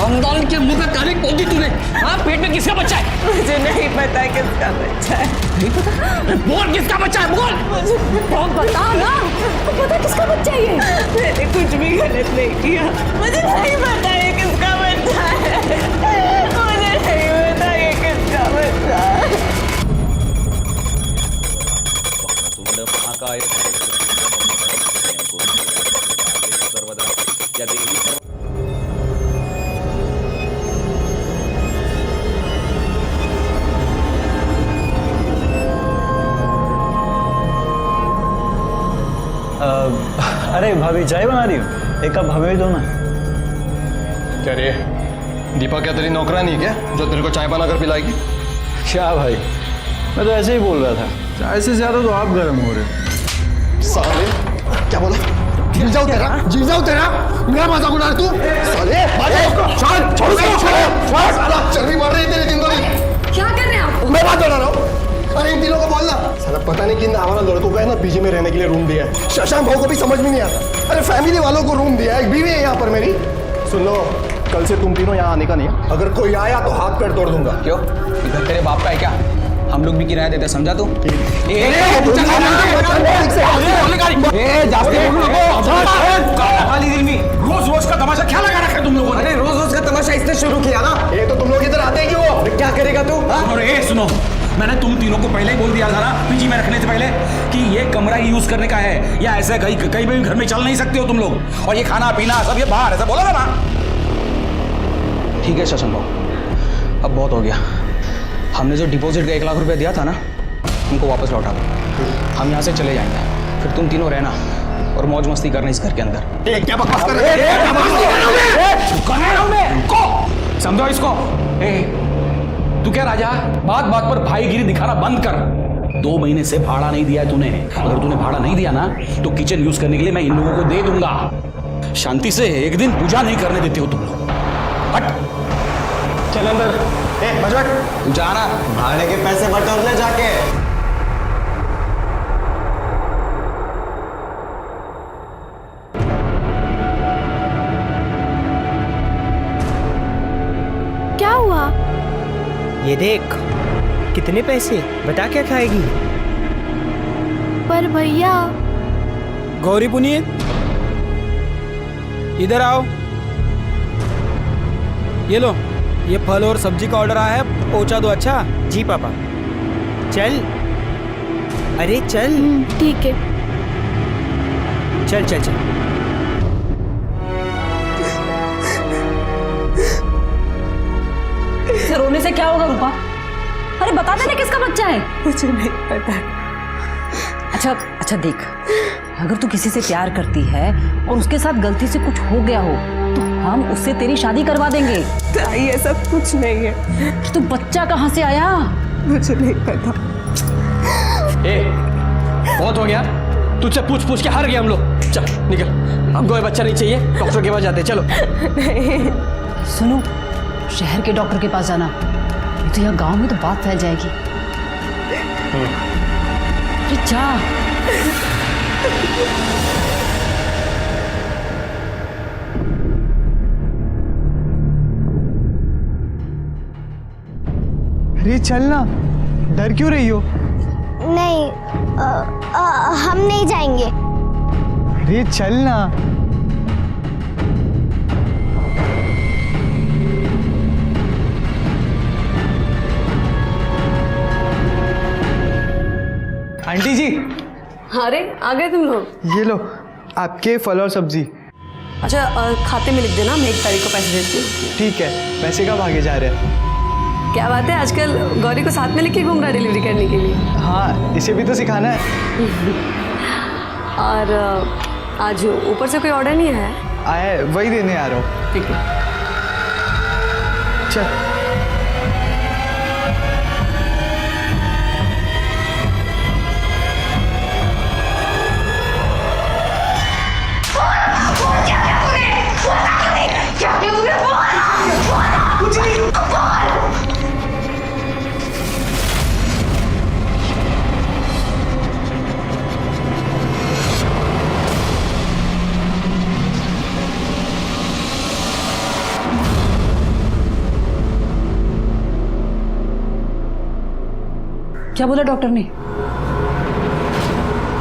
खानदान के मुंह पे काली पोती तूने। हाँ, पेट में किसका बच्चा है? मुझे नहीं पता किसका बच्चा है। नहीं पता? बोल किसका बच्चा है, बोल। बता ना, पता किसका बच्चा है ये? मैंने कुछ भी गलत नहीं किया, मुझे नहीं पता ये किसका बच्चा है। मुझे नहीं पता ये किसका बच्चा है। अरे भाभी चाय बना रही हो, एक कप हमें भी दो ना। क्या रे, दीपा क्या तेरी नौकरानी है क्या, जो तेरे को चाय बना कर पिलाएगी? क्या भाई, मैं तो ऐसे ही बोल रहा था, चाय से ज्यादा तो आप गर्म हो रहे हो। साले क्या बोला? जी जाओ तेरा, मेरा मजाक उड़ा रहा तू? साले छोड़ साला चर्बी बढ़ रही है तेरे दिन। क्या कर रहे हैं आप? मैं बात बना रहा हूँ। अरे इन तीनों को बोलना, साला पता नहीं किन हमारा लड़कों को है ना पीजी में रहने के लिए रूम दिया है। शशांक भाऊ को भी समझ में नहीं आता। अरे फैमिली वालों को रूम दिया है, एक बीवी है यहाँ पर मेरी। सुन लो, कल से तुम तीनों यहाँ आने का नहीं है। अगर कोई आया तो हाथ पैर तोड़ दूंगा। क्यों, इधर तेरे बाप का है क्या? हम लोग भी किराया देते, समझा तू? रोज रोज का तमाशा क्या लगा रखा है तुम लोगों ने? अरे रोज रोज का तमाशा इसने शुरू किया ना। ये तो तुम लोग इधर आते हैं क्यों? क्या करेगा तू? अरे सुनो, मैंने तुम तीनों को पहले ही बोल दिया था ना पीजी में रखने से पहले कि ये कमरा यूज करने का है, या ऐसे कहीं भी घर में चल नहीं सकते हो तुम लोग, और ये खाना पीना सब ये बाहर ऐसा बोला था ना? ठीक है शशांक भाऊ, अब बहुत हो गया। हमने जो डिपॉजिट का 1 लाख रुपया दिया था ना, उनको वापस लौटा दो। हम यहाँ से चले जाएंगे, फिर तुम तीनों रहना और मौज मस्ती करना इस घर के अंदर। क्या बकवास कर रहे हो? समझो इसको। तू क्या राजा, बात बात पर भाईगिरी दिखाना बंद कर। 2 महीने से भाड़ा नहीं दिया है तूने। अगर तूने भाड़ा नहीं दिया ना तो किचन यूज करने के लिए मैं इन लोगों को दे दूंगा। शांति से एक दिन पूजा नहीं करने देते हो तुम लोग। हट, चल अंदर। बजट तू जाना, भाड़े के पैसे बटोर ले जाके। क्या हुआ? ये देख, कितने पैसे, बता क्या खाएगी? पर भैया। गौरी पुनीत, इधर आओ। ये लो, ये फल और सब्जी का ऑर्डर आया है, पहुंचा दो। अच्छा जी पापा। चल, अरे चल। ठीक है। चल चल चल। रोने से क्या होगा रूपा? अरे बता देना किसका बच्चा है। मुझे नहीं पता। अच्छा देख, अगर तू किसी से प्यार करती है और उसके साथ गलती से कुछ हो गया हो तो हम उससे तेरी शादी करवा देंगे। ये सब कुछ नहीं है। तो बच्चा कहाँ से आया? मुझे नहीं पता। बहुत हो गया, तुझसे पूछ पूछ के हार गए हम लोग। चल निकल, हमको ये बच्चा नहीं चाहिए, डॉक्टर के पास जाते हैं। चलो। सुनो, शहर के डॉक्टर के पास जाना, नहीं तो यहाँ गांव में तो बात फैल जाएगी। अरे जा। अरे चलना, डर क्यों रही हो? नहीं, हम नहीं जाएंगे। अरे चलना। आंटी जी। अरे आ गए तुम लोग। ये लो आपके फल और सब्जी। अच्छा खाते में लिख देना, मैं 1 तारीख को पैसे देती हूँ। ठीक है, पैसे कब आगे जा रहे हैं? क्या बात है, आजकल गौरी को साथ में लेके घूम रहा है डिलीवरी करने के लिए। हाँ, इसे भी तो सिखाना है। और आज ऊपर से कोई ऑर्डर नहीं आया? आया है, वही देने आ रहा हूँ। ठीक है। चल। क्या बोला डॉक्टर ने?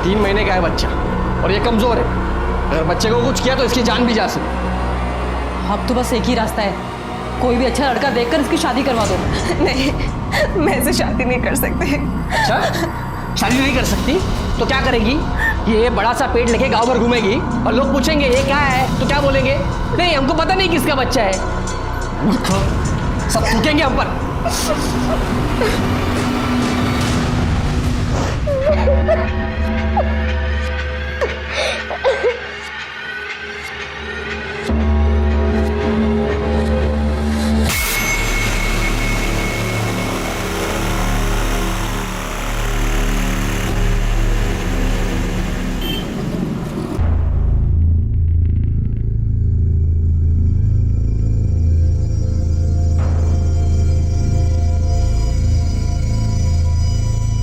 3 महीने का है बच्चा और ये कमजोर है। अगर बच्चे को कुछ किया तो इसकी जान भी जा सकती। अब तो बस एक ही रास्ता है, कोई भी अच्छा लड़का देखकर इसकी शादी करवा दो। नहीं, मैं इसे शादी नहीं कर सकती। अच्छा, शादी नहीं कर सकती तो क्या करेगी? ये बड़ा सा पेट लेके गांव भर घूमेगी और लोग पूछेंगे ये क्या है, तो क्या बोलेंगे? नहीं, हमको पता नहीं किसका बच्चा है। सब थूकेंगे हम पर।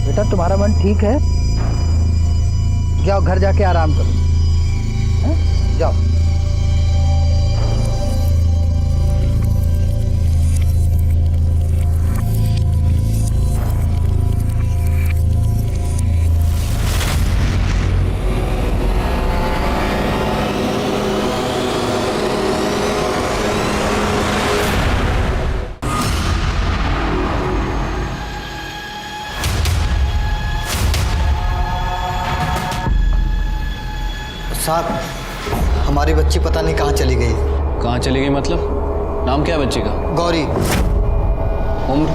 बेटा तुम्हारा मन ठीक है? जाओ घर जाके आराम करो, हैं? जाओ। साहब, हमारी बच्ची पता नहीं कहाँ चली गई। कहाँ चली गई मतलब? नाम क्या है बच्ची का? गौरी। उम्र?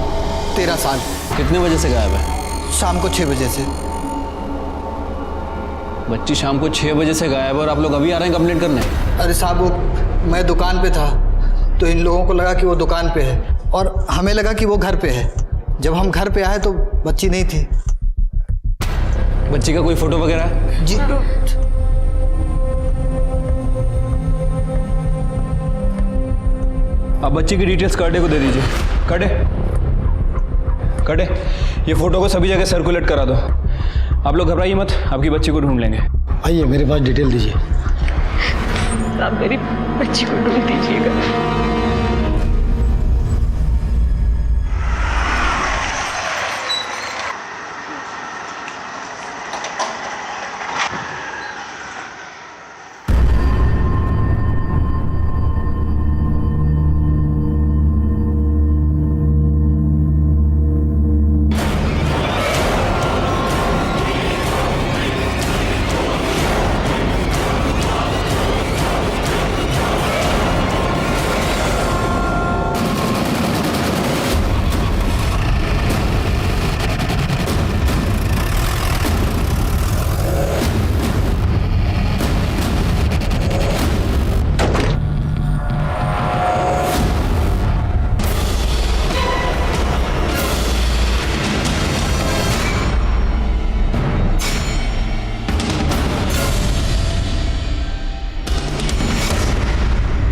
13 साल। कितने बजे से गायब है? शाम को 6 बजे से। बच्ची शाम को 6 बजे से गायब है और आप लोग अभी आ रहे हैं कंप्लेंट करने? अरे साहब, वो मैं दुकान पे था तो इन लोगों को लगा कि वो दुकान पे है और हमें लगा कि वो घर पे है। जब हम घर पे आए तो बच्ची नहीं थी। बच्ची का कोई फोटो वगैरह है? जी आप बच्ची की डिटेल्स कर्डे को दे दीजिए। कर्डे, ये फोटो को सभी जगह सर्कुलेट करा दो। आप लोग घबराइए मत, आपकी बच्ची को ढूंढ लेंगे। आइए मेरे पास डिटेल दीजिए। आप मेरी बच्ची को ढूंढ दीजिएगा।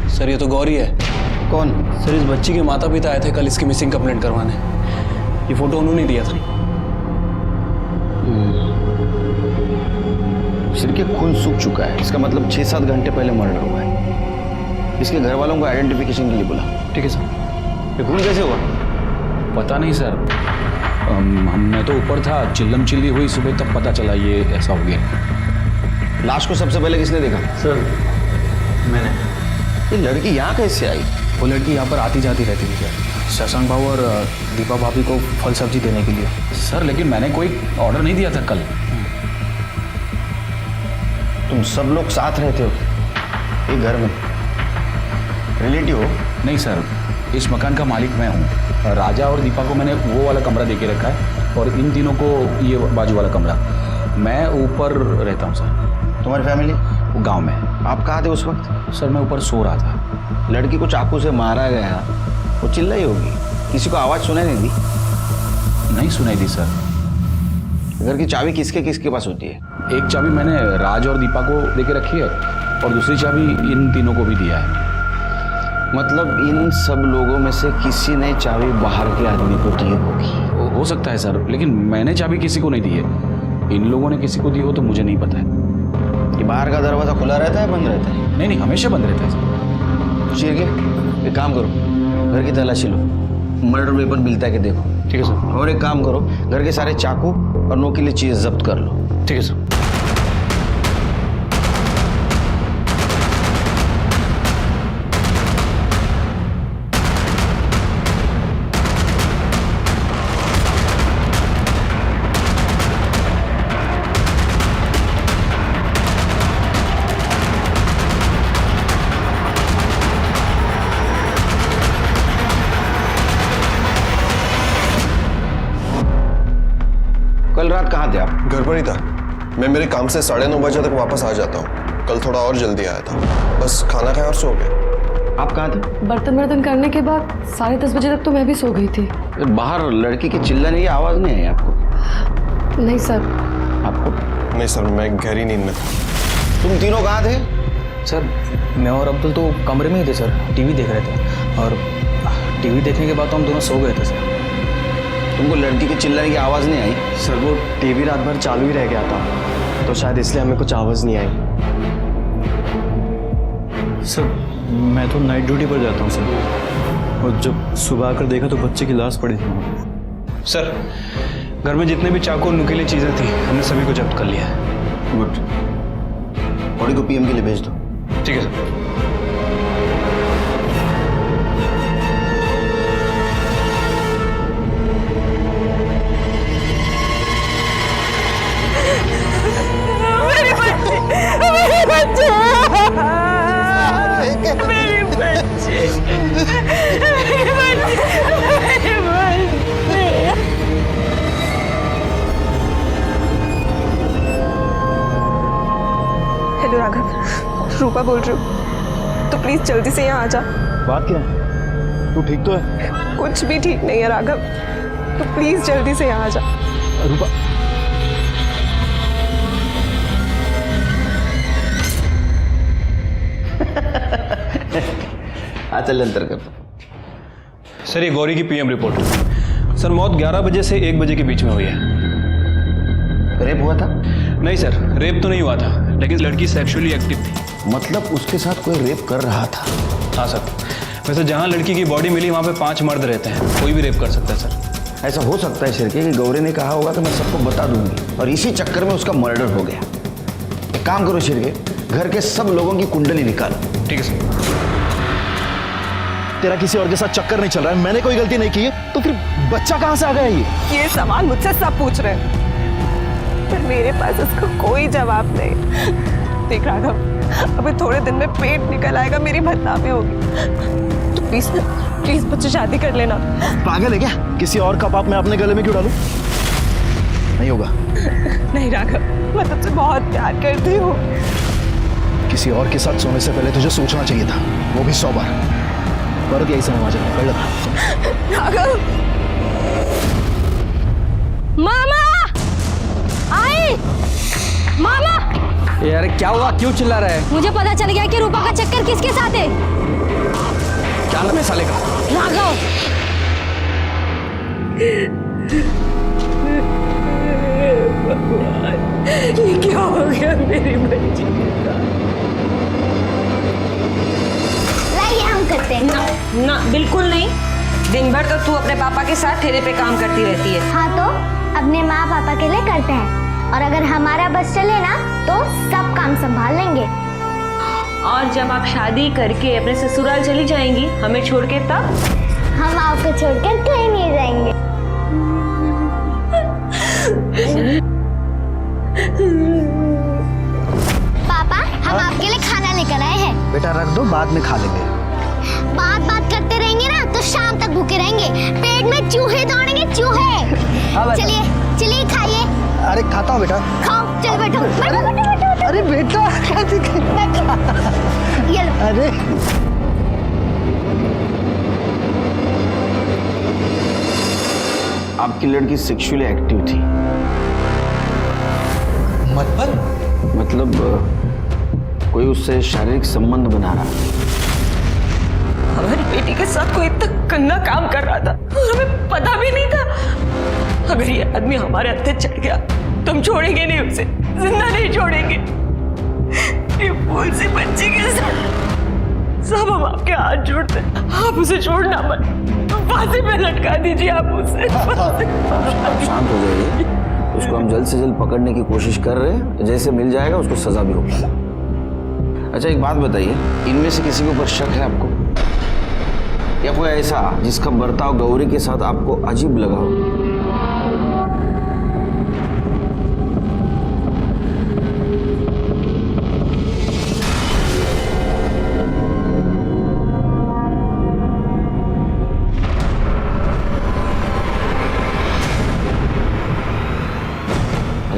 सर ये तो गौरी है। कौन? सर इस बच्ची के माता पिता आए थे कल इसकी मिसिंग कंप्लेंट करवाने। ये फोटो उन्होंने दिया था। सिर के खून सूख चुका है, इसका मतलब 6-7 घंटे पहले मर्डर हुआ है। इसके घर वालों को आइडेंटिफिकेशन के लिए बुला। ठीक है सर। ये खून कैसे हुआ? पता नहीं सर, मैं तो ऊपर था, चिल्लम चिल्ली हुई सुबह, तब पता चला ये ऐसा हो गया। लाश को सबसे पहले किसने देखा? सर मैंने। ये लड़की यहाँ कैसे आई? वो लड़की यहाँ पर आती जाती रहती थी सर, शशांक बाबू और दीपा भाभी को फल सब्जी देने के लिए। सर लेकिन मैंने कोई ऑर्डर नहीं दिया था कल। तुम सब लोग साथ रहते हो एक घर में? रिलेटिव हो? नहीं सर, इस मकान का मालिक मैं हूँ। राजा और दीपा को मैंने वो वाला कमरा दे के रखा है और इन तीनों को ये बाजू वाला कमरा। मैं ऊपर रहता हूँ सर। तुम्हारी फैमिली? वो गांव में। आप कहाँ थे उस वक्त? सर मैं ऊपर सो रहा था। लड़की को चाकू से मारा गया, वो चिल्लाई होगी, किसी को आवाज़ सुनाई नहीं दी? नहीं सुनाई दी सर। घर की चाबी किसके किसके पास होती है? एक चाबी मैंने राज और दीपा को दे के रखी है और दूसरी चाबी इन तीनों को भी दिया है। मतलब इन सब लोगों में से किसी ने चाबी बाहर के आदमी को दी होगी। हो सकता है सर, लेकिन मैंने चाबी किसी को नहीं दी है। इन लोगों ने किसी को दी हो तो मुझे नहीं पता है। ये बाहर का दरवाजा खुला रहता है, बंद रहता है? नहीं, हमेशा बंद रहता है सर। चीर के एक काम करो, घर की तलाशी लो, मर्डर वेपन मिलता है कि देखो। ठीक है सर। और एक काम करो, घर के सारे चाकू और नोकीली चीज जब्त कर लो। ठीक है सर। कल रात कहाँ थे आप? घर पर ही था। मैं मेरे काम से 9:30 बजे तक वापस आ जाता हूँ। कल थोड़ा और जल्दी आया था, बस खाना खाया और सो गया। आप कहाँ थे? बर्तन करने के बाद 10:30 बजे तक तो मैं भी सो गई थी। बाहर लड़की की चिल्लाने की आवाज नहीं आई आपको? नहीं सर। आपको? नहीं सर, मैं गहरी नींद में था। तुम तीनों कहाँ थे? सर मैं और अब्दुल तो कमरे में ही थे सर, टीवी देख रहे थे। और टीवी देखने के बाद तो हम दोनों सो गए थे सर। तुमको लड़की की चिल्लाने की आवाज नहीं आई? सर वो टीवी रात भर चालू ही रह गया था, तो शायद इसलिए हमें कुछ आवाज़ नहीं आई। सर मैं तो नाइट ड्यूटी पर जाता हूँ सर, और जब सुबह आकर देखा तो बच्चे की लाश पड़ी थी। सर घर में जितने भी चाकू और नुकीली चीज़ें थी हमने सभी को जब्त कर लिया। गुड। बॉडी को पीएम के लिए भेज दो। ठीक है सर। हेलो राघव, रूपा बोल रही हूँ, तो प्लीज जल्दी से यहाँ आ जा। बात क्या है? तू ठीक तो है? कुछ भी ठीक नहीं है राघव, तो प्लीज जल्दी से यहाँ आ जा। रूपा चल अंतर कर। सर ये गौरी की पीएम रिपोर्ट। सर मौत 11 बजे से 1 बजे के बीच में हुई है। रेप हुआ था? नहीं सर, रेप तो नहीं हुआ था, लेकिन लड़की सेक्सुअली एक्टिव थी। मतलब उसके साथ कोई रेप कर रहा था? हाँ सर। वैसे जहाँ लड़की की बॉडी मिली वहाँ पे 5 मर्द रहते हैं, कोई भी रेप कर सकता है सर। ऐसा हो सकता है शिरके कि गौरी ने कहा होगा कि मैं सबको बता दूंगी, और इसी चक्कर में उसका मर्डर हो गया। एक काम करो शिरके, घर के सब लोगों की कुंडली निकालो। ठीक है सर। तेरा किसी और के साथ चक्कर नहीं चल रहा है, मैंने कोई गलती नहीं की है, तो फिर बच्चा कहाँ से आ गया? ये सवाल मुझसे सब पूछ रहे हैं, पर मेरे पास इसका कोई जवाब नहीं। देख राघव, अभी थोड़े दिन में पेट निकल आएगा, मेरी बदनामी होगी। तो प्लीज मुझसे शादी कर लेना। पागल है क्या? किसी और का पाप मैं अपने गले में क्यों डालूं? नहीं होगा। नहीं राघव, मैं तुझसे बहुत प्यार करती हूँ। किसी और के साथ सोने से पहले तुझे सोचना चाहिए था, वो भी 100 बार। पर यही समय मजा कर लगा। राघव, मामा आई, मामा। यार क्या हुआ, क्यों चिल्ला रहा है? मुझे पता चल गया कि रूपा का चक्कर किसके साथ है। क्या नाम है साले का? राघव। ये क्या हो गया मेरी बच्ची के साथ? लाइए हम करते हैं। ना बिल्कुल नहीं। दिन भर तो तू अपने पापा के साथ ठेले पे काम करती रहती है। हाँ तो अपने माँ पापा के लिए करते हैं, और अगर हमारा बस चले ना तो सब काम संभाल लेंगे। और जब आप शादी करके अपने ससुराल चली जाएंगी हमें छोड़ के, तब हम आपको छोड़कर कहीं नहीं जाएंगे। पापा, हम आपके लिए खाना लेकर आए हैं। बेटा रख दो, बाद में खा लेंगे। बात करते रहेंगे ना तो शाम तक भूखे रहेंगे, पेट में चूहे दौड़ेंगे, चूहे। चलिए खाइए। अरे खाता हूँ बेटा। खाओ, चल बैठो बैठो बैठो बैठो। अरे बेटा ये लो। अरे आपकी लड़की सेक्सुअली एक्टिव थी? मतलब कोई उससे शारीरिक संबंध बना रहा? हमारी बेटी के साथ कोई इतना गंदा काम कर रहा था और हमें पता भी नहीं था। अगर ये आदमी हमारे हत्थे चढ़ गया तो हम छोड़ेंगे नहीं उसे, जिंदा नहीं छोड़ेंगे। ये फूल सी बच्ची के साथ सब हम आपके हाथ जोड़ते, आप उसे छोड़ना मत, फांसी पे लटका दीजिए आप उसे। शांत हो जाइए, उसको हम जल्द से जल्द पकड़ने की कोशिश कर रहे हैं, जैसे मिल जाएगा उसको सजा भी होगी। अच्छा एक बात बताइए, इनमें से किसी के ऊपर शक है आपको, या कोई ऐसा जिसका बर्ताव गौरी के साथ आपको अजीब लगा हो?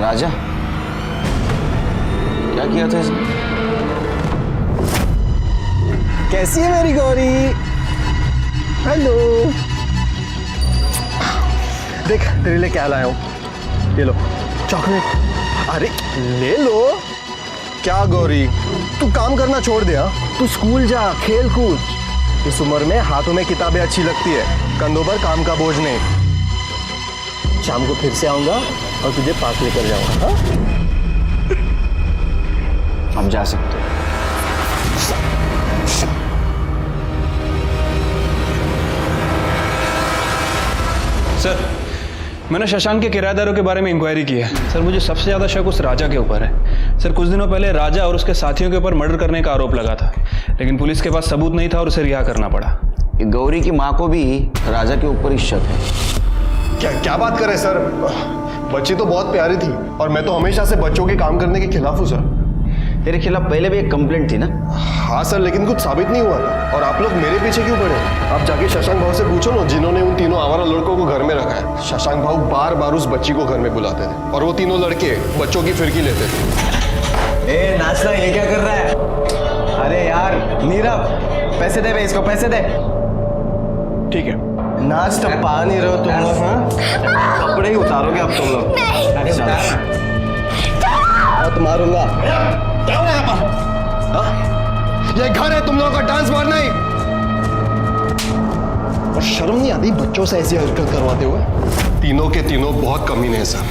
राजा, क्या किया था इसने? कैसी है मेरी गौरी? हेलो, देख तेरे लिए क्या लाया हूं, ये लो चॉकलेट। अरे ले लो। क्या गौरी, तू काम करना छोड़ दे, तू स्कूल जा, खेल कूद। इस उम्र में हाथों में किताबें अच्छी लगती है, कंधों पर काम का बोझ नहीं। शाम को फिर से आऊंगा और तुझे पार्क लेकर जाऊंगा। आप जा सकते हो। सर, मैंने शशांक के किराएदारों के बारे में इंक्वायरी की है। सर, मुझे सबसे ज़्यादा शक उस राजा के ऊपर है। सर, कुछ दिनों पहले राजा और उसके साथियों के ऊपर मर्डर करने का आरोप लगा था, लेकिन पुलिस के पास सबूत नहीं था और उसे रिहा करना पड़ा। गौरी की माँ को भी राजा के ऊपर ही शक है। क्या बात कर रहे सर, बच्ची तो बहुत प्यारी थी और मैं तो हमेशा से बच्चों के काम करने के खिलाफ हूँ सर। तेरे खिलाफ पहले भी एक कंप्लेंट थी ना? हाँ सर, लेकिन कुछ साबित नहीं हुआ था। और आप लोग मेरे पीछे क्यों पड़े? आप जाके शशांक भाव से पूछो ना, जिन्होंने उन तीनों आवारा लड़कों को घर में रखा है। शशांक भाव बार बार उस बच्ची को घर में बुलाते थे और वो तीनों लड़के बच्चों की फिरकी लेते थे। ए नाचना, ये क्या कर रहा है? अरे यार नीरव, पैसे दे बे इसको, पैसे दे। ठीक है, नाच तो पा नहीं रहे हो तुम लोग, हाँ? कपड़े ही उतारोगे अब तुम लोग। हाथ मारूंगा। क्या हो यहाँ पर? ये घर है तुम लोगों का, डांस बार नहीं। और शर्म नहीं आती बच्चों से ऐसी हरकत करवाते हुए? तीनों के तीनों बहुत कमीने हैं सर।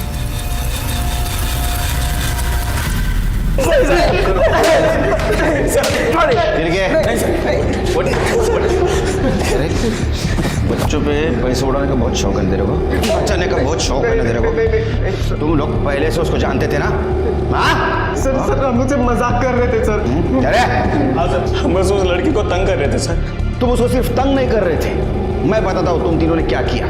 बच्चों पे पैसे उड़ाने का बहुत शौक है तेरे को, बचाने का बहुत शौक है तेरे को। तुम लोग पहले से उसको जानते थे ना? हाँ सर, हम मुझसे मजाक कर रहे थे सर। अरे हाँ सर, हम बस उस लड़की को तंग कर रहे थे सर। तुम उसको सिर्फ तंग नहीं कर रहे थे, मैं बताता हूँ तुम तीनों ने क्या किया।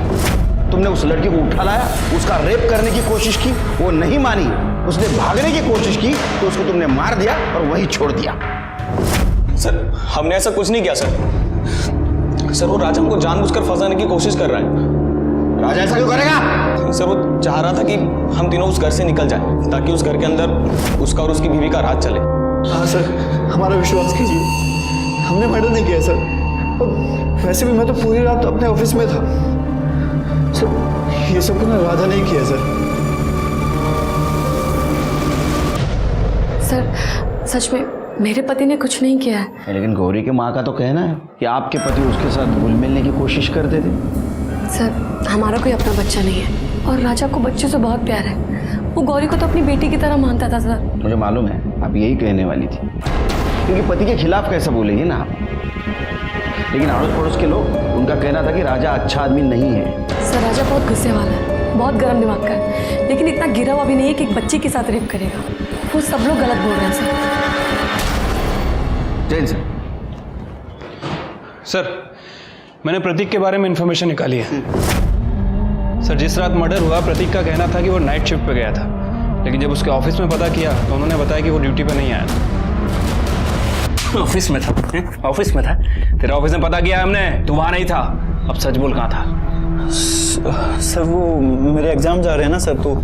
तुमने उस लड़की को उठा लाया, उसका रेप करने की कोशिश की, वो नहीं मानी, उसने भागने की कोशिश की तो उसको तुमने मार दिया और वहीं छोड़ दिया। सर, हमने ऐसा कुछ नहीं किया सर। सर, वो राजा हमको जानबूझकर फंसाने की कोशिश कर रहा है। राजा ऐसा क्यों करेगा? सर, वो चाह रहा था कि हम तीनों उस घर से निकल जाए, ताकि उस घर के अंदर उसका और उसकी बीवी का राज चले। हाँ सर, हमारा विश्वास कीजिए, हमने मर्डर नहीं किया सर। और वैसे भी मैं तो पूरी रात अपने ऑफिस में था सर। ये सब ना राजा नहीं किया सर। सर, सच में मेरे पति ने कुछ नहीं किया है। लेकिन गौरी के माँ का तो कहना है कि आपके पति उसके साथ घुल मिलने की कोशिश करते थे। सर, हमारा कोई अपना बच्चा नहीं है और राजा को बच्चों से बहुत प्यार है। वो गौरी को तो अपनी बेटी की तरह मानता था सर। मुझे मालूम है आप यही कहने वाली थी, क्योंकि पति के खिलाफ कैसा बोलेंगे ना आप। लेकिन अड़ोस पड़ोस के लोग, उनका कहना था कि राजा अच्छा आदमी नहीं है। सर, राजा बहुत गुस्से वाला है, बहुत गर्म दिमाग का है, लेकिन इतना गिरा हुआ भी नहीं है कि एक बच्चे के साथ रेप करेगा। वो सब लोग गलत बोल रहे हैं सर। जैन सर। सर, मैंने प्रतीक के बारे में इंफॉर्मेशन निकाली है। सर, जिस रात मर्डर हुआ प्रतीक का कहना था कि वो नाइट शिफ्ट पे गया था, लेकिन जब उसके ऑफिस में पता किया तो उन्होंने बताया कि वो ड्यूटी पे नहीं आया था। ऑफिस में था? ऑफिस में था? तेरा ऑफिस में पता किया हमने, तू वहां नहीं था। अब सच बोल, कहाँ था? सर, वो मेरे एग्जाम जा रहे हैं ना सर, तो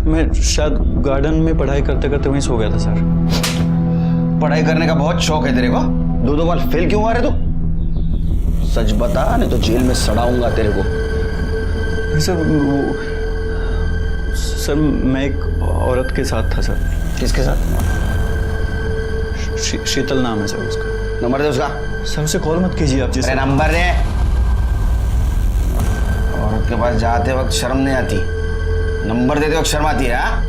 मैं शायद गार्डन में पढ़ाई करते करते वहीं सो गया था सर। पढ़ाई करने का बहुत शौक है तेरे को? दो बार फेल क्यों हुआ रे तू? सच बता, नहीं तो जेल में सड़ाऊंगा तेरे को। सर, मैं एक औरत के साथ था सर। किसके साथ? शीतल नाम है सर उसका। नंबर दे उसका। सर, उसे कॉल मत कीजिए आप। अरे नंबर दे। औरत के पास जाते वक्त शर्म नहीं आती, नंबर देते वक्त शर्म आती है। हाँ,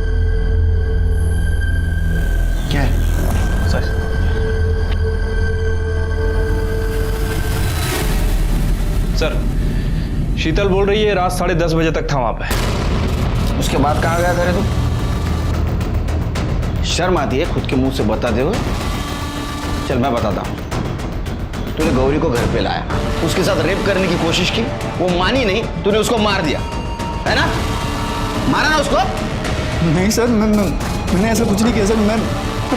क्या है सर? सर, शीतल बोल रही है रात 10:30 बजे तक था वहां पे। उसके बाद कहाँ गया था रे तू? शर्म आती है खुद के मुंह से बताते हुए? चल मैं बताता हूँ। तूने गौरी को घर पे लाया, उसके साथ रेप करने की कोशिश की, वो मानी नहीं, तूने उसको मार दिया, है ना? मारा ना उसको? नहीं सर, मैंने ऐसा कुछ नहीं किया सर। मैं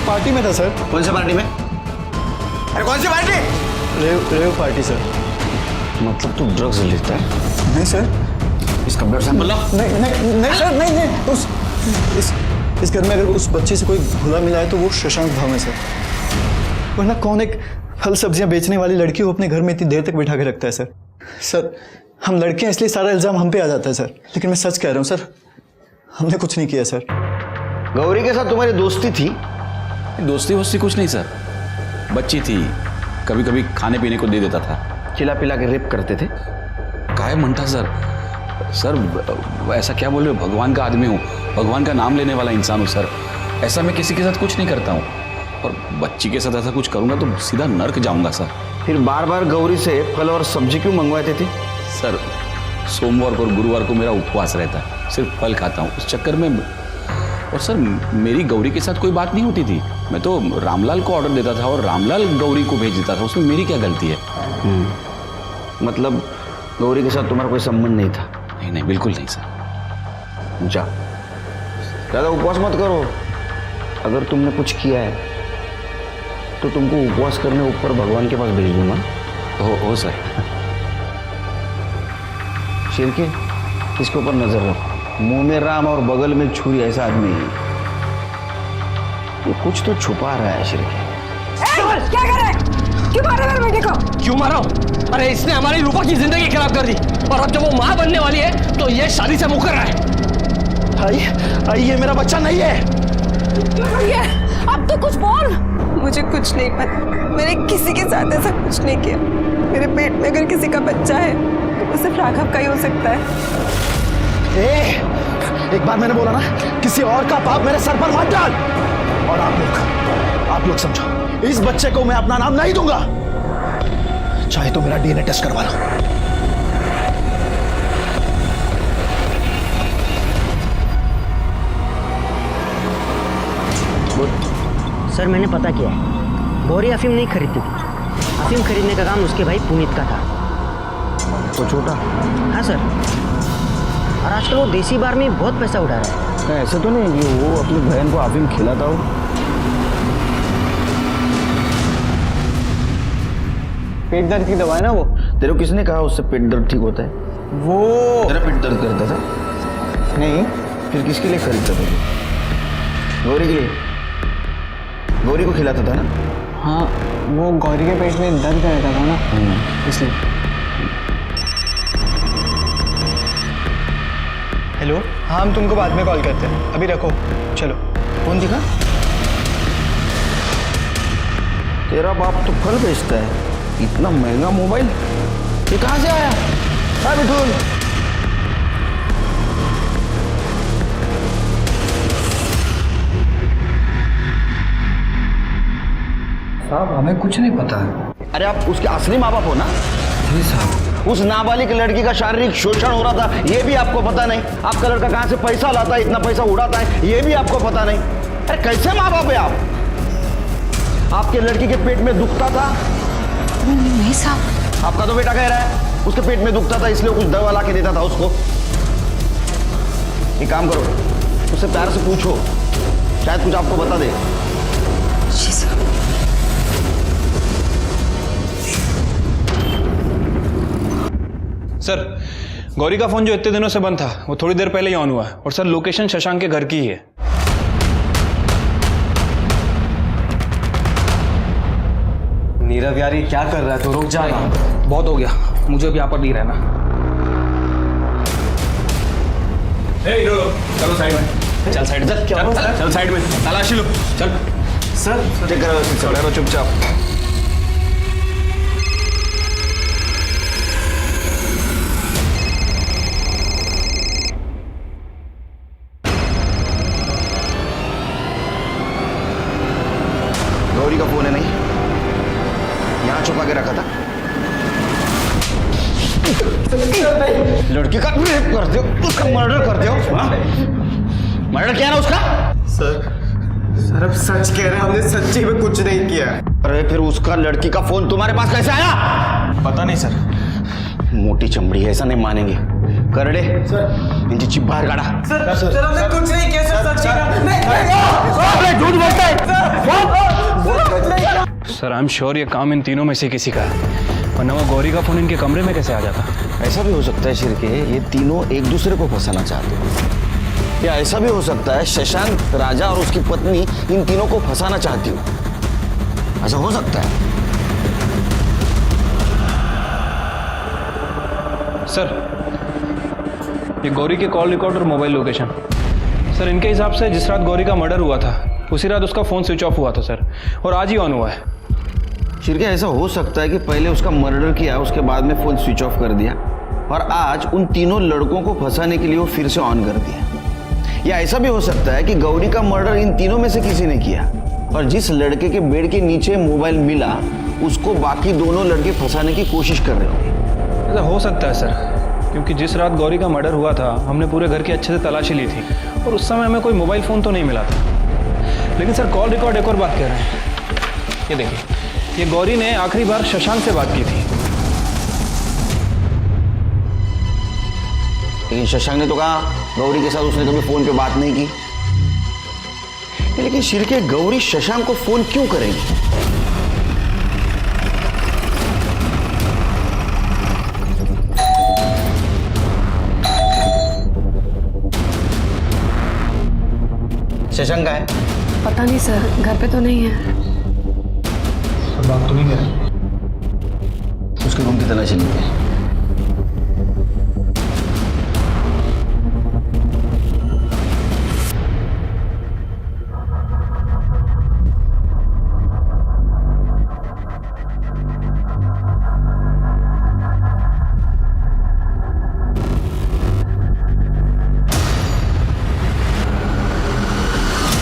पार्टी में था सर। कौन सी पार्टी में? अरे कौन सी पार्टी? Rave party sir. मतलब तू ड्रग्स लेता है? नहीं सर। इसका ब्लड सैंपल लो। नहीं सर, नहीं। इस घर में अगर उस बच्चे से कोई भूला मिला है तो वो शशांक भाव है सर। वरना कौन एक फल सब्जियां बेचने वाली लड़की को अपने घर में इतनी देर तक बिठा के रखता है सर। सर हम लड़के हैं इसलिए सारा इल्जाम हम पे आ जाता है सर, लेकिन मैं सच कह रहा हूँ सर, हमने कुछ नहीं किया सर। गौरी के साथ तुम्हारी दोस्ती थी? दोस्ती वोस्ती कुछ नहीं सर, बच्ची थी, कभी कभी खाने पीने को दे देता था। खिला पिला के रेप करते थे? काय म्हणता सर? ऐसा क्या बोल रहे हो? भगवान का आदमी हूँ, भगवान का नाम लेने वाला इंसान हूँ सर। ऐसा मैं किसी के साथ कुछ नहीं करता हूँ, और बच्ची के साथ ऐसा कुछ करूँगा तो सीधा नर्क जाऊँगा सर। फिर बार बार गौरी से फल और सब्जी क्यों मंगवाते थे? सर सोमवार और गुरुवार को मेरा उपवास रहता है, सिर्फ फल खाता हूँ उस चक्कर में। और सर मेरी गौरी के साथ कोई बात नहीं होती थी, मैं तो रामलाल को ऑर्डर देता था और रामलाल गौरी को भेज देता था, उसमें मेरी क्या गलती है? मतलब गौरी के साथ तुम्हारा कोई संबंध नहीं था? नहीं बिल्कुल नहीं सर। जा, ज़्यादा उपवास मत करो। अगर तुमने कुछ किया है तो तुमको उपवास करने ऊपर भगवान के पास भेज दूंगा। हो सर। शिरके, इसके ऊपर नजर रखो। मुंह में राम और बगल में छुरी, ऐसा आदमी है ये। कुछ तो छुपा रहा है शिरके। क्या कर रहे? क्यों मार रहे मेरे बेटे को? क्यों मारा हूं? अरे इसने हमारी रूपा की जिंदगी खराब कर दी, और अब जब वो माँ बनने वाली है तो ये शादी से मुकर रहा है। आई ये मेरा बच्चा नहीं है। ये अब तो कुछ बोल। मुझे कुछ नहीं पता, मैंने किसी के साथ ऐसा कुछ नहीं किया। मेरे पेट में अगर किसी का बच्चा है तो वो सिर्फ राघव का ही हो सकता है। एक बार मैंने बोला ना, किसी और का पाप मेरे सर पर मत डाल। और आप लोग समझो, इस बच्चे को मैं अपना नाम नहीं दूंगा, चाहे तो मेरा डीएनए टेस्ट करवा लो। सर मैंने पता किया है, गौरी अफीम नहीं खरीदती थी। अफीम खरीदने का काम उसके भाई पुनीत का था। तो छोटा? हाँ सर, और आजकल वो देसी बार में बहुत पैसा उड़ा रहा है। ऐसे तो नहीं कि वो अपनी बहन को अफीम खिलाता हो? पेट दर्द की दवा है ना वो। तेरे को किसने कहा उससे पेट दर्द ठीक होता है? वो तेरा पेट दर्द करता था? नहीं। फिर किसके लिए खरीदता था? गौरी के लिए? गौरी को खिलाता था ना? हाँ, वो गौरी के पेट में दर्द रहता था ना, इसलिए। हेलो, हाँ हम तुमको बाद में कॉल करते हैं, अभी रखो, चलो। कौन दिखा? तेरा बाप तो फल बेचता है, इतना महंगा मोबाइल ये कहाँ से आया? हाँ बिठूल, साहब हमें कुछ नहीं पता है। अरे आप उसके असली माँ बाप हो ना? जी साहब। उस नाबालिग लड़की का शारीरिक शोषण हो रहा था, ये भी आपको पता नहीं? आपका लड़का कहाँ से पैसा लाता है, इतना पैसा उड़ाता है, ये भी आपको पता नहीं? अरे कैसे माँ बाप है आप? आपके लड़की के पेट में दुखता था? नहीं साहब। आपका तो बेटा कह रहा है उसके पेट में दुखता था इसलिए कुछ दवा ला के देता था उसको। एक काम करो, उससे प्यार से पूछो, शायद कुछ आपको बता दे। जी साहब। सर गौरी का फोन जो इतने दिनों से बंद था वो थोड़ी देर पहले ही ऑन हुआ है, और सर लोकेशन शशांक के घर की ही है। नीरव यार ये क्या कर रहा है, तो रुक जाना। बहुत हो गया, मुझे भी यहाँ पर नहीं रहना। चलो साइड में, चल साइड में, चल साइड में, तलाशी लो, चल। सर चेक करो चुपचाप। गौरी का फोन है नहीं, यहाँ छुपा के रखा था। लड़की का रेप करते हो, उसका मर्डर करते हो, हाँ? मर्डर किया ना उसका? सर अब सच कह रहे हैं, हमने सच्ची में कुछ नहीं किया। अरे फिर उसका लड़की का फोन तुम्हारे पास कैसे आया? पता नहीं सर। मोटी चमड़ी है, ऐसा नहीं मानेंगे। करड़े इनकी चिप बाहर काढ़ा। सर हमने कुछ नहीं किया सर, सच झूठ बोलता है। सर आई एम श्योर ये काम इन तीनों में से किसी का है, वरना वो गौरी का फोन इनके कमरे में कैसे आ जाता? ऐसा भी हो सकता है शिरके, ये तीनों एक दूसरे को फंसाना चाहते हैं, या ऐसा भी हो सकता है शशांक राजा और उसकी पत्नी इन तीनों को फंसाना चाहती हो। ऐसा हो सकता है। सर ये गौरी के कॉल रिकॉर्ड और मोबाइल लोकेशन, सर इनके हिसाब से जिस रात गौरी का मर्डर हुआ था उसी रात उसका फ़ोन स्विच ऑफ हुआ था सर, और आज ही ऑन हुआ है। शिरके ऐसा हो सकता है कि पहले उसका मर्डर किया, उसके बाद में फ़ोन स्विच ऑफ कर दिया, और आज उन तीनों लड़कों को फंसाने के लिए वो फिर से ऑन कर दिया। या ऐसा भी हो सकता है कि गौरी का मर्डर इन तीनों में से किसी ने किया, और जिस लड़के के बेड के नीचे मोबाइल मिला उसको बाकी दोनों लड़के फंसाने की कोशिश कर रहे होंगे। ऐसा हो सकता है सर, क्योंकि जिस रात गौरी का मर्डर हुआ था हमने पूरे घर की अच्छे से तलाशी ली थी, और उस समय हमें कोई मोबाइल फ़ोन तो नहीं मिला था। लेकिन सर कॉल रिकॉर्ड एक और बात कह रहे हैं, ये देखिए, ये गौरी ने आखिरी बार शशांक से बात की थी। लेकिन शशांक ने तो कहा गौरी के साथ उसने कभी फोन पे बात नहीं की। लेकिन शिरके गौरी शशांक को फोन क्यों करेगी? शशांक का है? पता नहीं सर, घर पे तो नहीं है। बात तो नहीं है। उसके रूम की तलाशी लेते हैं।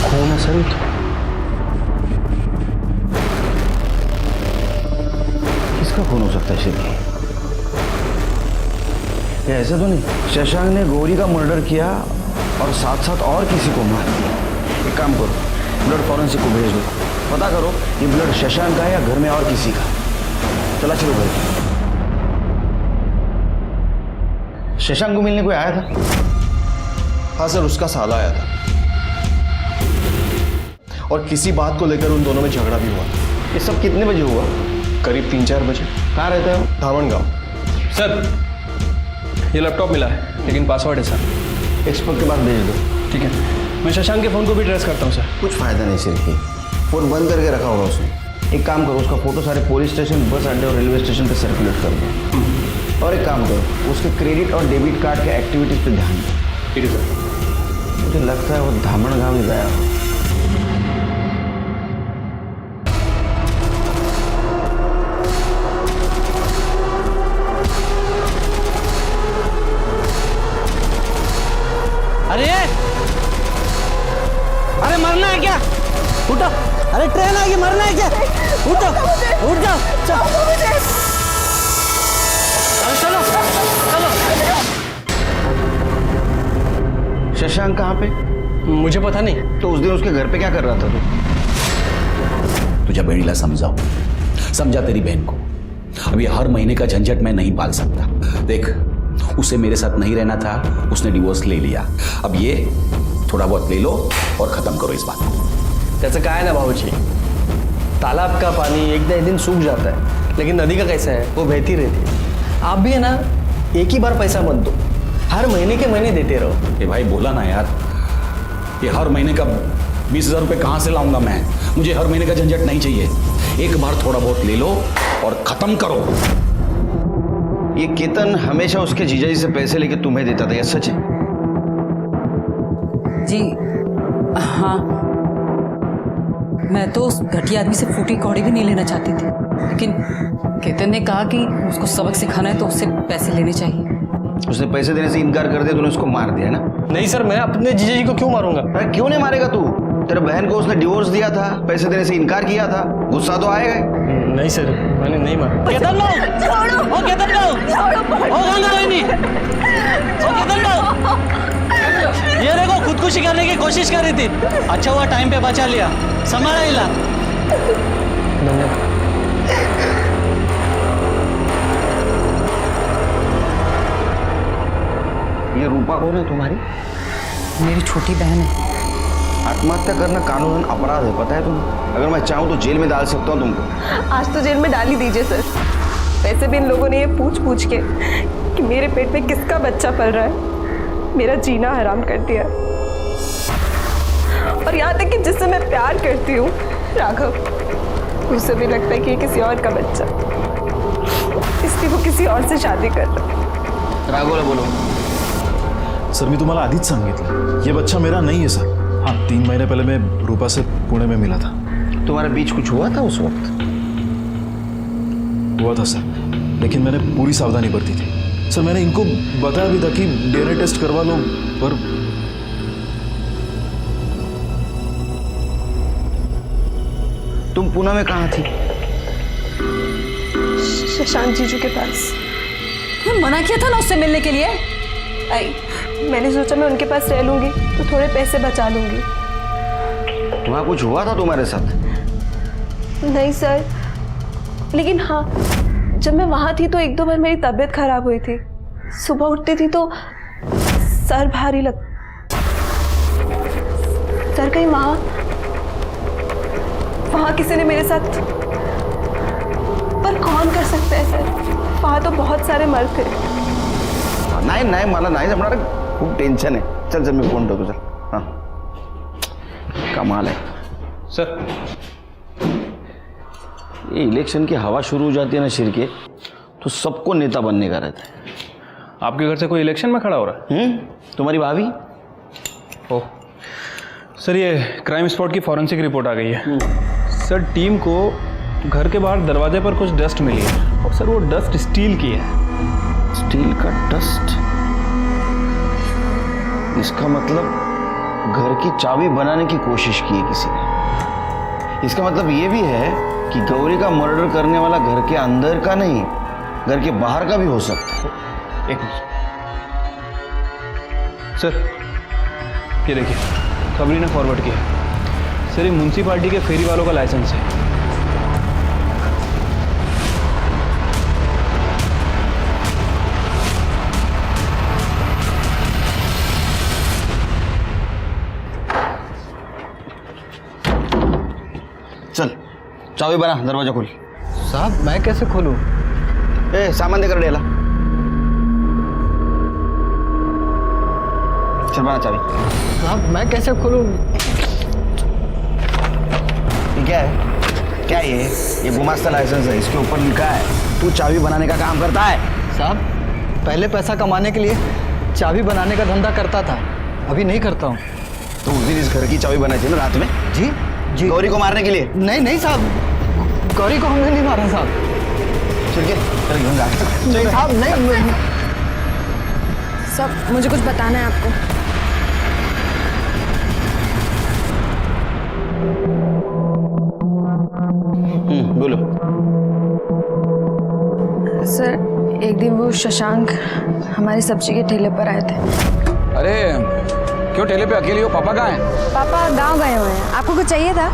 कौन है सर? किसका फोन हो सकता है शिरके? या ऐसा तो नहीं शशांक ने गौरी का मर्डर किया और साथ साथ और किसी को मार दिया? एक काम करो, ब्लड फॉरेंसिक को भेज दो, पता करो ये ब्लड शशांक का है या घर में और किसी का। चला चलो भाई। शशांक को मिलने कोई आया था? हाँ सर, उसका साला आया था और किसी बात को लेकर उन दोनों में झगड़ा भी हुआ। ये सब कितने बजे हुआ? करीब 3-4 बजे। कहाँ रहता है वो? धामन गांव। सर ये लैपटॉप मिला है, लेकिन पासवर्ड है सर। एक्सपर्ट के पास भेज दो। ठीक है, मैं शशांक के फ़ोन को भी ट्रेस करता हूँ सर। कुछ फायदा नहीं शिरके, फोन बंद करके रखा होगा उसने। एक काम करो, उसका फोटो सारे पुलिस स्टेशन, बस अड्डे और रेलवे स्टेशन पे सर्कुलेट कर दो। और एक काम करो, उसके क्रेडिट और डेबिट कार्ड के एक्टिविटीज पे ध्यान दो। ठीक है सर। मुझे लगता है वो धामन गांव ही गया हो। अरे अरे मरना है क्या? उठो, अरे ट्रेन आएगी, मरना है क्या? उठो, उठ जाओ, चलो चलो चलो। शशांक कहाँ पे? मुझे पता नहीं। तो उस दिन उसके घर पे क्या कर रहा था तू? तुझे बेड़ीला समझाओ, समझा तेरी बहन को। अब ये हर महीने का झंझट मैं नहीं पाल सकता। देख, उसे मेरे साथ नहीं रहना था, उसने डिवोर्स ले लिया। अब ये थोड़ा बहुत ले लो और खत्म करो इस बात को। त्याचं काय ना भाऊजी, तालाब का पानी एक दिन सूख जाता है, लेकिन नदी का कैसा है, वो बहती रहती है। आप भी है ना, एक ही बार पैसा मत दो, हर महीने के महीने देते रहो। ये भाई बोला ना यार, ये हर महीने का 20,000 रुपये कहाँ से लाऊंगा मैं? मुझे हर महीने का झंझट नहीं चाहिए। एक बार थोड़ा बहुत ले लो और खत्म करो। ये केतन हमेशा उसके जीजाजी से पैसे लेके तुम्हें देता था, यह सच है? जी हाँ, मैं तो उस घटिया आदमी से फूटी कौड़ी भी नहीं लेना चाहती थी, लेकिन केतन ने कहा कि उसको सबक सिखाना है तो उससे पैसे लेने चाहिए। उसने पैसे देने से इनकार कर दिया, तूने उसको मार दिया ना? नहीं सर, मैं अपने जीजा जी को क्यों मारूंगा? अरे क्यों नहीं मारेगा तू? तेरे बहन को उसने डिवोर्स दिया था, पैसे देने से इनकार किया था, गुस्सा तो आएगा ही। नहीं सर, मैंने नहीं मारा। केतन भाऊ, ओ केतन भाऊ, ओ गंगा रोहिणी, ओ केतन भाऊ, ये देखो खुदकुशी करने की कोशिश कर रही थी। अच्छा हुआ टाइम पे बचा लिया, संभाला इला। ये रूपा कौन है तुम्हारी? मेरी छोटी बहन है। आत्महत्या करना कानूनन अपराध है, पता है तुम्हें? अगर मैं चाहूँ तो जेल में डाल सकता हूँ तुमको। आज तो जेल में डाल ही दीजिए सर। वैसे भी इन लोगों ने ये पूछ के कि मेरे पेट में किसका बच्चा पल रहा है, मेरा जीना हराम कर दिया। और यहाँ तक कि जिससे मैं प्यार करती हूँ, राघव, उसे भी लगता है कि ये किसी और का बच्चा, इसलिए वो किसी और से शादी कर रहा है। राघवला बोलो। सर मी तुम्हाला आधीच सांगितलं, ये बच्चा मेरा नहीं है सर। हाँ, 3 महीने पहले मैं रूपा से पुणे में मिला था। तुम्हारे बीच कुछ हुआ था उस वक्त? हुआ था सर, लेकिन मैंने पूरी सावधानी बरती थी सर। मैंने इनको बताया भी था कि डीएनए टेस्ट करवा लो, पर तुम पुणे में कहाँ थी? शशांक जीजू के पास। तुम मना किया था ना उससे मिलने के लिए। मैंने सोचा मैं उनके पास रह लूंगी तो थोड़े पैसे बचा लूंगी। वहाँ कुछ हुआ था तुम्हारे साथ? नहीं सर, लेकिन हाँ, जब मैं वहाँ थी तो 1-2 बार मेरी तबीयत खराब हुई थी। सुबह उठती थी तो सर भारी लग। सर कहीं वहाँ किसी ने मेरे साथ, पर कौन कर सकता है सर? वहाँ तो बहुत सारे मर्द थे। नाही मला नाही जमणार, खूप टेन्शन आहे। चल मी फोन ठेवतो, चल। हाँ, कमाल है सर। ये इलेक्शन की हवा शुरू हो जाती है ना शिरके, तो सबको नेता बनने का रहता है। आपके घर से कोई इलेक्शन में खड़ा हो रहा है? तुम्हारी भाभी? ओह सर, ये क्राइम स्पॉट की फॉरेंसिक रिपोर्ट आ गई है। सर, टीम को घर के बाहर दरवाजे पर कुछ डस्ट मिली है, और सर वो डस्ट स्टील की है। स्टील का डस्ट? इसका मतलब घर की चाबी बनाने की कोशिश की है किसी ने। इसका मतलब ये भी है कि गौरी का मर्डर करने वाला घर के अंदर का नहीं, घर के बाहर का भी हो सकता है। एक मिनट सर, ये देखिए, खबरी ने फॉरवर्ड किया। सर, ये म्युनिसिपालिटी के फेरी वालों का लाइसेंस है। चल, चाबी बना, दरवाजा खोल। साहब, मैं कैसे खोलूं? ए, सामान देकर डेला। चल बना चाबी। साहब, मैं कैसे खोलूं? ये क्या है? क्या ये गुमास्ता लाइसेंस है, इसके ऊपर लिखा है तू चाबी बनाने का काम करता है। साहब, पहले पैसा कमाने के लिए चाबी बनाने का धंधा करता था, अभी नहीं करता हूँ। तो उस दिन इस घर की चाबी बनाई थी ना रात में? जी जी। गौरी को मारने के लिए? नहीं साहब, गौरी को हमने नहीं मारा साहब। ठीक है, चल घेऊन जा। नहीं साहब, नहीं। सब मुझे कुछ बताना है आपको। बोलो। सर, एक दिन वो शशांक हमारी सब्जी के ठेले पर आए थे। अरे क्यों ठेले पे अकेली हो? पापा कहाँ हैं? पापा गांव गए हुए हैं। आपको कुछ चाहिए था?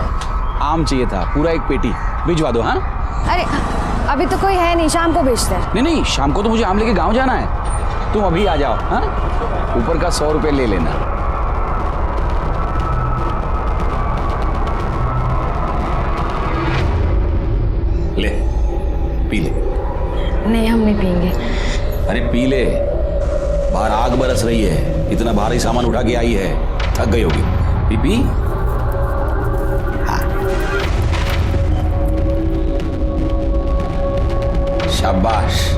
आम चाहिए था, पूरा 1 पेटी भिजवा दो। हाँ, अरे अभी तो कोई है नहीं, शाम को बेचते हैं। नहीं, शाम को तो मुझे आम लेके गांव जाना है। तुम अभी आ जाओ। हाँ, ऊपर का 100 रुपये ले लेना। ले, पी ले। नहीं, हम नहीं पियेंगे। अरे पी ले, बाहर आग बरस रही है, इतना भारी सामान उठा के आई है, थक गई होगी। पी। हाँ, शाबाश।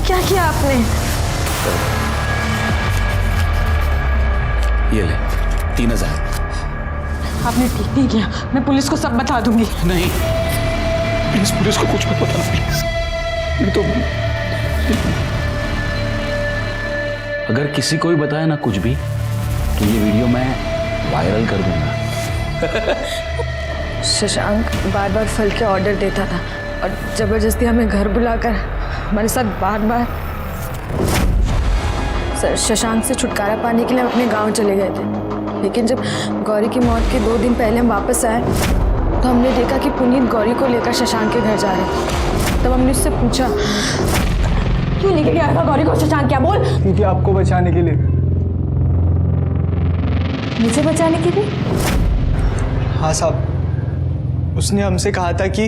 क्या किया आपने? ये ले 3000। आपने ठीक नहीं किया, मैं पुलिस को सब बता दूंगी। नहीं प्लीज पुलिस को कुछ मत बताना प्लीज। नहीं तो अगर किसी को भी बताया ना कुछ भी तो ये वीडियो मैं वायरल कर दूंगा। शशांक बार बार फल के ऑर्डर देता था और जबरदस्ती हमें घर बुलाकर हमारे साथ बार बार शशांक से छुटकारा पाने के लिए हम अपने गांव चले गए थे। लेकिन जब गौरी की मौत के 2 दिन पहले हम वापस आए तो हमने देखा कि पुनीत गौरी को लेकर शशांक के घर जा रहे थे। तब हमने उससे पूछा, क्यों लेके गया था गौरी को शशांक? क्या बोल? क्योंकि आपको बचाने के लिए। मुझे बचाने के लिए? हाँ साहब, उसने हमसे कहा था कि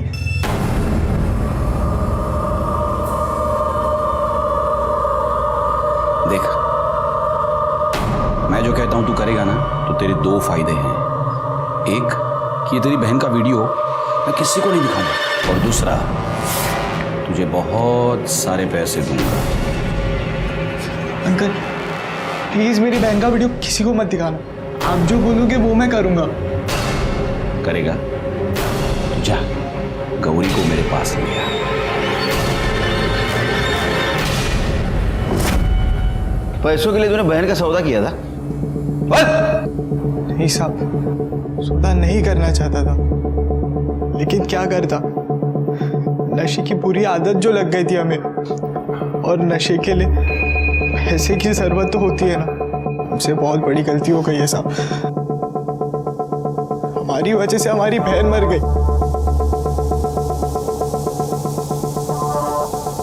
देख मैं जो कहता हूं तू करेगा ना तो तेरे 2 फायदे हैं। एक कि ये तेरी बहन का वीडियो मैं किसी को नहीं दिखाऊंगा और दूसरा तुझे बहुत सारे पैसे दूंगा। अंकल प्लीज मेरी बहन का वीडियो किसी को मत दिखाना, आप जो बोलोगे वो मैं करूंगा। करेगा तो जा गौरी को मेरे पास ले आ। पैसों के लिए तूने बहन का सौदा किया था? नहीं साहब, सौदा नहीं करना चाहता था, लेकिन क्या करता, नशे की बुरी आदत जो लग गई थी हमें, और नशे के लिए पैसे की जरूरत तो होती है ना। हमसे बहुत बड़ी गलती हो गई है साहब, हमारी वजह से हमारी बहन मर गई।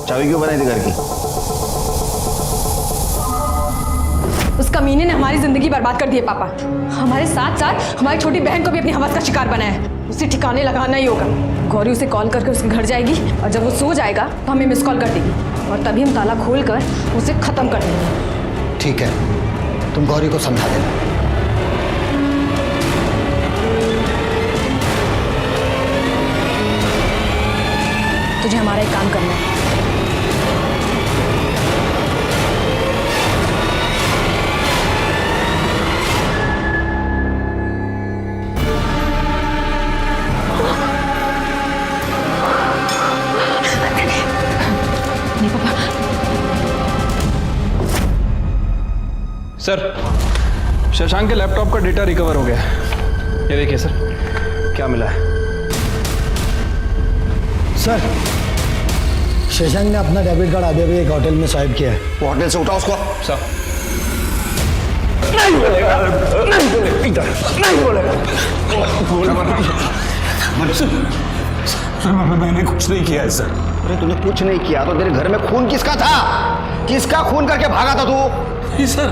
चाबी क्यों बनाई थी घर की? उस कमीने ने हमारी जिंदगी बर्बाद कर दी है पापा। हमारे साथ साथ हमारी छोटी बहन को भी अपनी हवस का शिकार बनाया है। उसे ठिकाने लगाना ही होगा। गौरी उसे कॉल करके उसके घर जाएगी और जब वो सो जाएगा तो हमें मिस कॉल कर देगी और तभी हम ताला खोल कर उसे खत्म कर देंगे। ठीक है, तुम गौरी को समझा देना। तुझे हमारा एक काम करना है। सर शशांक के लैपटॉप का डेटा रिकवर हो गया। ये देखिए सर क्या मिला है। सर शशांक ने अपना डेबिट कार्ड आधे हुए एक होटल में स्वाइप किया है। वो होटल से उठाओ उसको। सर नहीं बोलेगा, नहीं बोलेगा, इधर नहीं बोलेगा। मैंने कुछ नहीं किया है सर। अरे तूने कुछ नहीं किया तो तेरे घर में खून किसका था? किसका खून करके भागा था तू? नहीं सर,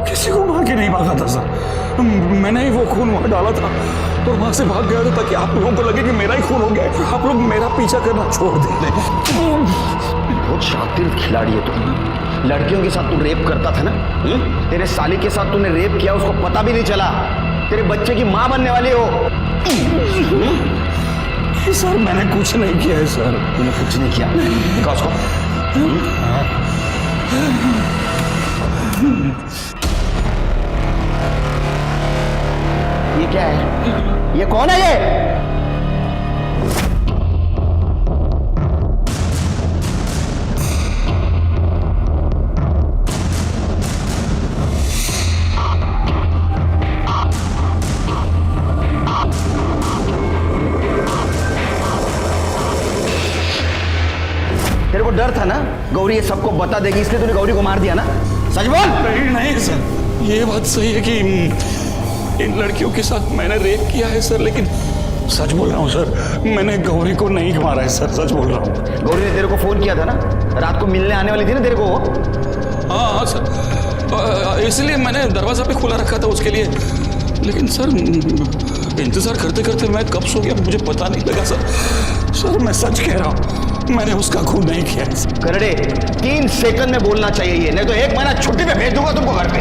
किसी को मार के नहीं भागा था सर। मैंने ही वो खून वहां डाला था और वहां से भाग गया था ताकि आप लोगों को लगे कि मेरा ही खून हो गया है। आप लोग मेरा पीछा करना छोड़ दें। बहुत शातिर खिलाड़ी है तू। लड़कियों के साथ तू रेप करता था ना? तेरे साली के साथ तूने रेप किया, उसको पता भी नहीं चला। तेरे बच्चे की माँ बनने वाली हो। सर मैंने कुछ नहीं किया है सर। तूने कुछ नहीं किया? दिखा उसको। ये क्या है? ये कौन है ये? तेरे को डर था ना गौरी ये सबको बता देगी, इसलिए तूने गौरी को मार दिया ना? सच बोल। नहीं सर, ये बात सही है कि इन लड़कियों के साथ मैंने रेप किया है सर, लेकिन सच बोल रहा हूँ सर, मैंने गौरी को नहीं मारा है सर, सच बोल रहा हूँ। गौरी ने तेरे को फोन किया था ना, रात को मिलने आने वाली थी ना तेरे को? हाँ सर, इसलिए मैंने दरवाजा पे खुला रखा था उसके लिए, लेकिन सर इंतजार करते करते मैं कब सो गया मुझे पता नहीं लगा सर। सर मैं सच कह रहा हूँ, मैंने उसका खून नहीं किया है। करड़े 3 सेकंड में बोलना चाहिए ये, नहीं तो 1 महीना छुट्टी पे भेज दूंगा तुमको घर पे।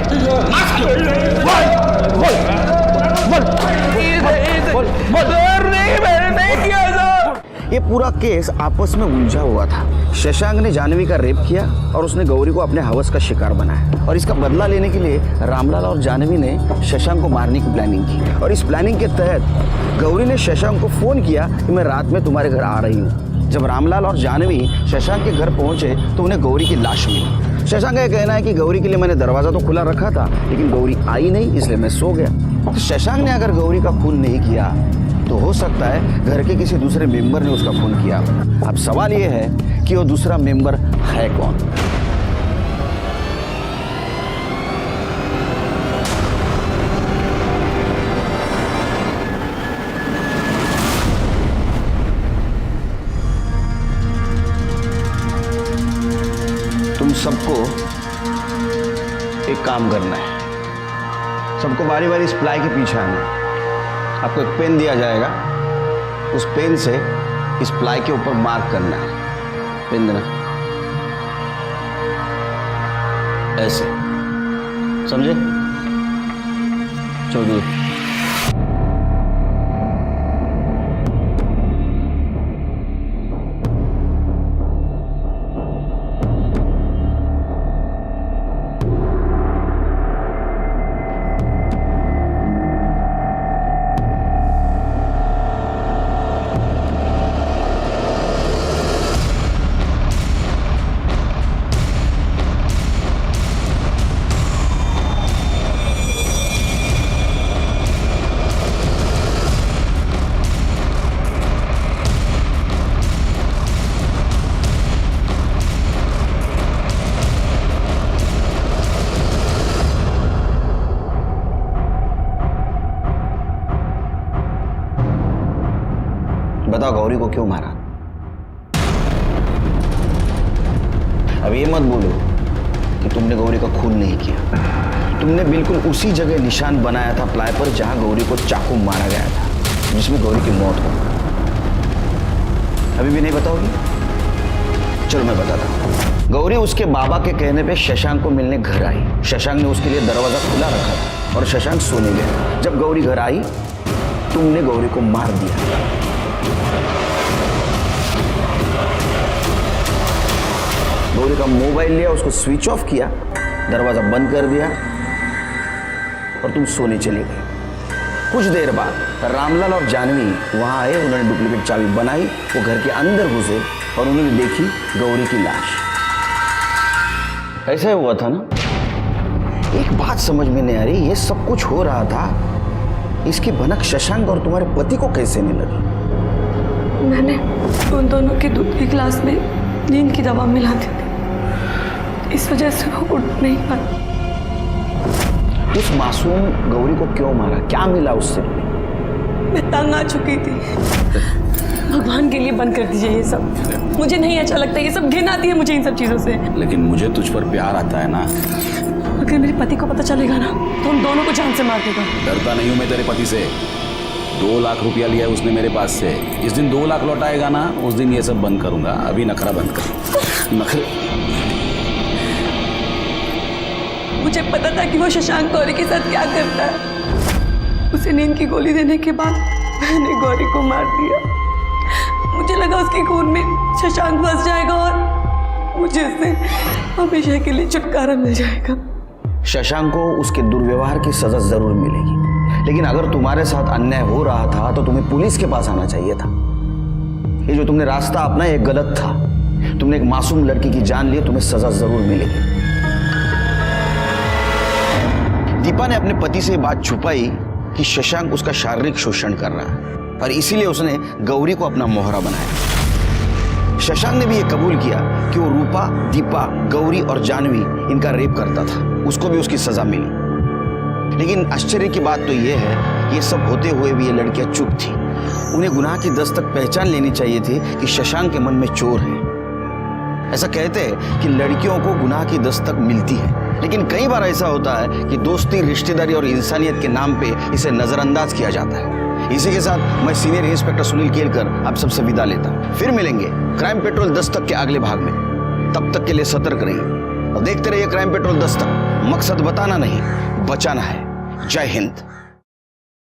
नहीं मैंने नहीं किया सर। ये पूरा केस आपस में उलझा हुआ था। शशांक ने जानवी का रेप किया और उसने गौरी को अपने हवस का शिकार बनाया, और इसका बदला लेने के लिए रामलाल और जानवी ने शशांक को मारने की प्लानिंग की। और इस प्लानिंग के तहत गौरी ने शशांक को फोन किया कि मैं रात में तुम्हारे घर आ रही हूँ। जब रामलाल और जानवी शशांक के घर पहुंचे तो उन्हें गौरी की लाश मिली। शशांक का कहना है कि गौरी के लिए मैंने दरवाजा तो खुला रखा था, लेकिन गौरी आई नहीं, इसलिए मैं सो गया। तो शशांक ने अगर गौरी का खून नहीं किया तो हो सकता है घर के किसी दूसरे मेंबर ने उसका खून किया। अब सवाल यह है कि वो दूसरा मेंबर है कौन। तुम सबको एक काम करना है, सबको बारी बारी इस प्लाई के पीछे आना है। आपको एक पेन दिया जाएगा, उस पेन से इस प्लाई के ऊपर मार्क करना है। पेन देना, ऐसे, समझे? चलो बताओ गौरी को क्यों मारा? अब ये मत बोलो कि तुमने गौरी का खून नहीं किया। तुमने बिल्कुल उसी जगह निशान बनाया था प्लाई पर जहां गौरी को चाकू मारा गया था, जिसमें गौरी की मौत हो। अभी भी नहीं बताओगी? चलो मैं बताता हूं। गौरी उसके बाबा के कहने पे शशांक को मिलने घर आई। शशांक ने उसके लिए दरवाजा खुला रखा था और शशांक सोने गया। जब गौरी घर आई, तुमने गौरी को मार दिया। गौरी का मोबाइल लिया, उसको स्विच ऑफ किया, दरवाजा बंद कर दिया और तुम सोने चली गई। कुछ देर बाद रामलाल और जानवी वहां आए। उन्होंने डुप्लीकेट चाबी बनाई, वो घर के अंदर घुसे और उन्होंने देखी गौरी की लाश। ऐसा हुआ था ना? एक बात समझ में नहीं आ रही, ये सब कुछ हो रहा था, इसकी भनक शशांक और तुम्हारे पति को कैसे नहीं लगी? मैंने उन दोनों के दूध की गिलास में नींद की दवा मिला दी थी, इस वजह से वो उठ नहीं पाती। उस मासूम गौरी को क्यों मारा? क्या मिला उससे? मैं तंग आ चुकी थी। भगवान के लिए बंद कर दीजिए ये सब, मुझे नहीं अच्छा लगता, ये सब घिन आती है मुझे इन सब चीज़ों से। लेकिन मुझे तुझ पर प्यार आता है ना। अगर मेरे पति को पता चलेगा ना तो हम दोनों को जान से मार देगा। डरता नहीं हूं मैं तेरे पति से। 2 लाख रुपया लिया है उसने मेरे पास से। जिस दिन 2 लाख लौटाएगा ना, उस दिन ये सब बंद करूंगा। अभी नखरा बंद कर। नखरे। मुझे पता था कि वो शशांक गौरी के साथ क्या करता है। उसे नींद की गोली देने के बाद मैंने गौरी को मार दिया। मुझे लगा उसके खून में शशांक फंस जाएगा और मुझे उससे हमेशा के लिए छुटकारा मिल जाएगा। शशांक को उसके दुर्व्यवहार की सजा जरूर मिलेगी, लेकिन अगर तुम्हारे साथ अन्याय हो रहा था तो तुम्हें पुलिस के पास आना चाहिए था। ये जो तुमने रास्ता अपनाया, ये गलत था। तुमने एक मासूम लड़की की जान ली, तुम्हें सजा जरूर मिलेगी। दीपा ने अपने पति से ये बात छुपाई कि शशांक उसका शारीरिक शोषण कर रहा है, और इसीलिए उसने गौरी को अपना मोहरा बनाया। शशांक ने भी ये कबूल किया कि वो रूपा, दीपा, गौरी और जानवी इनका रेप करता था। उसको भी उसकी सजा मिली। लेकिन आश्चर्य की बात तो ये है, ये सब होते हुए भी ये लड़कियां चुप थी। उन्हें गुनाह की दस्तक पहचान लेनी चाहिए थी कि शशांक के मन में चोर है। ऐसा कहते हैं कि लड़कियों को गुनाह की दस्तक मिलती है, लेकिन कई बार ऐसा होता है कि दोस्ती, रिश्तेदारी और इंसानियत के नाम पे इसे नजरअंदाज किया जाता है। इसी के साथ मैं सीनियर इंस्पेक्टर सुनील केलकर आप सबसे विदा लेता हूं। फिर मिलेंगे क्राइम पेट्रोल दस्तक के अगले भाग में। तब तक के लिए सतर्क रहिए और देखते रहिए क्राइम पेट्रोल दस्तक। मकसद बताना नहीं, बचाना है। जय हिंद।